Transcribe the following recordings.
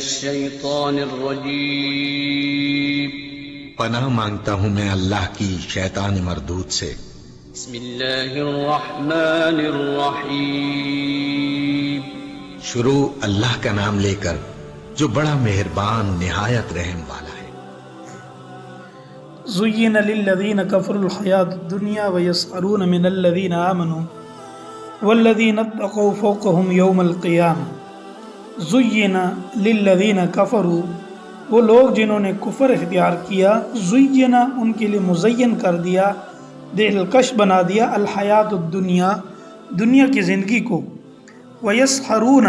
الشيطان الرجيم پناہ مانگتا ہوں میں اللہ کی شیطان مردود سے۔ بسم اللہ الرحمن الرحیم شروع اللہ کا نام لے کر جو بڑا مہربان نہایت رحم والا ہے۔ زُيِّنَ لِلَّذِينَ كَفَرُوا الْحَيَاةُ الدُّنْيَا وَيَسْخَرُونَ مِنَ الَّذِينَ آمَنُوا وَالَّذِينَ اتَّقَوْا فَوْقَهُمْ يَوْمَ الْقِيَامَةِ۔ زُيِّنَ لِلَّذِينَ كَفَرُوا، وہ لوگ جنہوں نے کفر اختیار کیا، زُيِّنَ ان کے لیے مزین کر دیا، دلکش بنا دیا، الحیات الدنیا دنیا کی زندگی کو، وَيَسْخَرُونَ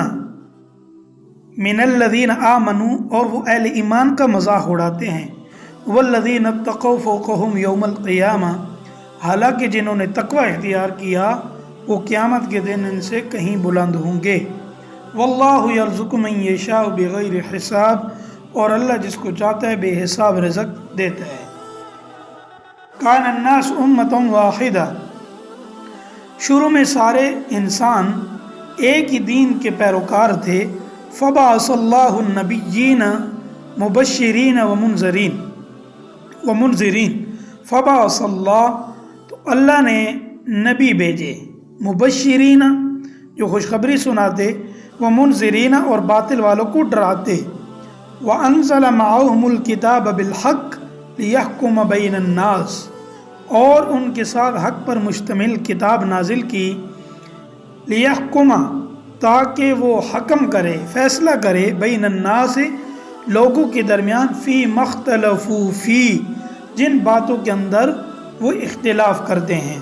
مِنَ الَّذِينَ آمَنُوا اور وہ اہل ایمان کا مذاق اڑاتے ہیں، وَالَّذِينَ اتَّقَوْا فَوْقَهُمْ يَوْمَ الْقِيَامَةِ، حالانکہ جنہوں نے تقوی اختیار کیا وہ قیامت کے دن ان سے کہیں بلند ہوں گے۔ وَاللَّهُ يَرْزُقُ مَن يَشَاءُ بِغَيْرِ حِسَاب، اور اللہ جس کو چاہتا ہے بے حساب رزق دیتا ہے۔ کان الناس امۃ واحدہ، شروع میں سارے انسان ایک ہی دین کے پیروکار تھے۔ فبعث اللہ النبیین مبشرین ومنذرین، فبعث اللہ، تو اللہ نے نبی بھیجے، مبشرین جو خوشخبری سناتے، ومنذرین اور باطل والوں کو ڈراتے، وَأَنزَلَ مَعَهُمُ الْكِتَابَ بِالْحَقِّ لِيَحْكُمَ بَيْنَ النَّاسِ، اور ان کے ساتھ حق پر مشتمل کتاب نازل کی، لِيَحْكُمَ تاکہ وہ حکم کرے، فیصلہ کرے، بین الناس لوگوں کے درمیان، فی مختلفو فی جن باتوں کے اندر وہ اختلاف کرتے ہیں۔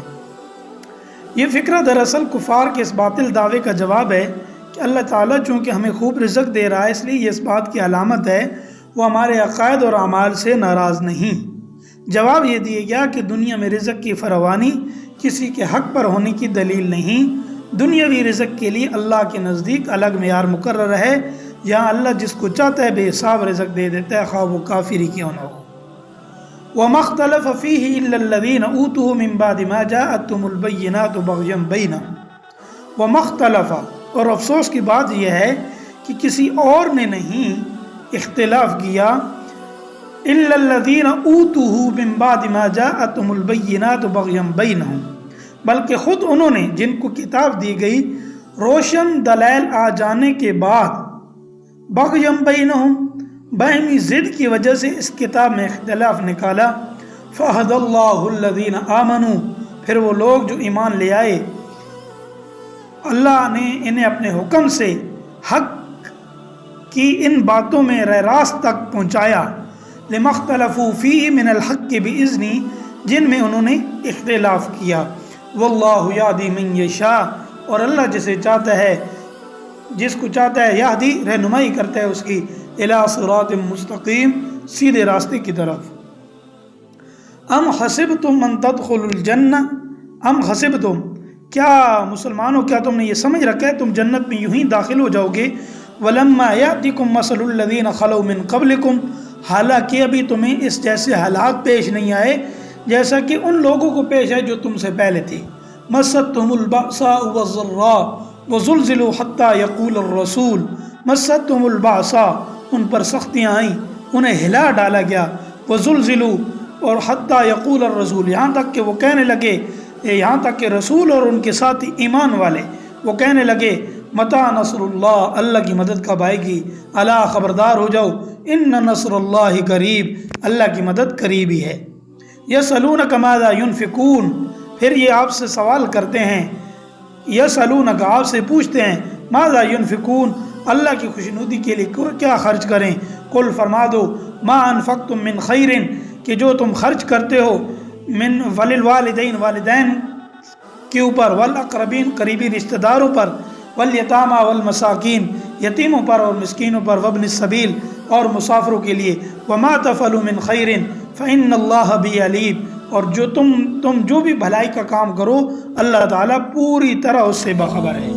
یہ فقرہ دراصل کفار کے اس باطل دعوے کا جواب ہے کہ اللہ تعالیٰ چونکہ ہمیں خوب رزق دے رہا ہے، اس لیے یہ اس بات کی علامت ہے وہ ہمارے عقائد اور اعمال سے ناراض نہیں۔ جواب یہ دیا گیا کہ دنیا میں رزق کی فراوانی کسی کے حق پر ہونے کی دلیل نہیں، دنیاوی رزق کے لیے اللہ کے نزدیک الگ معیار مقرر ہے، جہاں اللہ جس کو چاہتا ہے بے حساب رزق دے دیتا ہے، خواہ وہ کافر ہی کیوں نہ ہو۔ وَمَا اخْتَلَفَ فِيهِ إِلَّا الَّذِينَ أُوتُوهُ مِن بَعْدِ مَا جَاءَتْهُمُ الْبَيِّنَاتُ بَغْيًا بَيْنَهُمْ۔ وَمَا اخْتَلَفَ، اور افسوس کی بات یہ ہے کہ کسی اور نے نہیں اختلاف کیا، إِلَّا الَّذِينَ أُوتُوهُ مِن بَعْدِ مَا جَاءَتْهُمُ الْبَيِّنَاتُ بَغْيًا بَيْنَهُمْ، بلکہ خود انہوں نے جن کو کتاب دی گئی روشن دلائل آ جانے کے بعد، بغیًا بینہم باہمی ضد کی وجہ سے اس کتاب میں اختلاف نکالا، فہد اللہ الذین آمنوا، پھر وہ لوگ جو ایمان لے آئے اللہ نے انہیں اپنے حکم سے حق کی ان باتوں میں راہ راست تک پہنچایا، لما اختلفوا فیہ من الحق بإذنی جن میں انہوں نے اختلاف کیا، واللہ یہدی من یشاء، اور اللہ جسے چاہتا ہے، جس کو چاہتا ہے یہدی رہنمائی کرتا ہے اس کی، الی صراط مستقیم سیدھے راستے کی طرف۔ ام حسبتم من تدخلوا الجنہ، ام حسبتم کیا مسلمانوں کیا تم نے یہ سمجھ رکھا ہے تم جنت میں یوں ہی داخل ہو جاؤ گے، ولما یاتکم مثل الذین خلوا من قبلکم، حالانکہ ابھی تمہیں اس جیسے حالات پیش نہیں آئے جیسا کہ ان لوگوں کو پیش ہے جو تم سے پہلے تھے، مستهم البأساء والضراء وزلزلوا حتى يقول الرسول، مستهم البأساء ان پر سختیاں آئیں، انہیں ہلا ڈالا گیا، وزلزلوا اور حتى يقول الرسول یہاں تک کہ وہ کہنے لگے، یہاں تک کہ رسول اور ان کے ساتھ ایمان والے وہ کہنے لگے، متی نصر اللہ، اللہ کی مدد کب آئے گی، الا خبردار ہو جاؤ، ان نصر اللہ قریب، اللہ کی مدد قریب ہی ہے۔ یسألونک ماذا ینفقون، پھر یہ آپ سے سوال کرتے ہیں، یسألونک آپ سے پوچھتے ہیں، ماذا ینفقون اللہ کی خوشنودی کے لیے کیا خرچ کریں، قل فرما دو، ما انفقتم من خیر کہ جو تم خرچ کرتے ہو، من وللوالدین والدین کے اوپر، والاقربین قریبی رشتہ داروں پر، والیتامی والمساکین یتیموں پر اور مسکینوں پر، وابن السبیل اور مسافروں کے لیے، وما تفعلوا من خیر فإن اللہ بہ علیم، اور جو تم جو بھی بھلائی کا کام کرو اللہ تعالیٰ پوری طرح اس سے باخبر ہے۔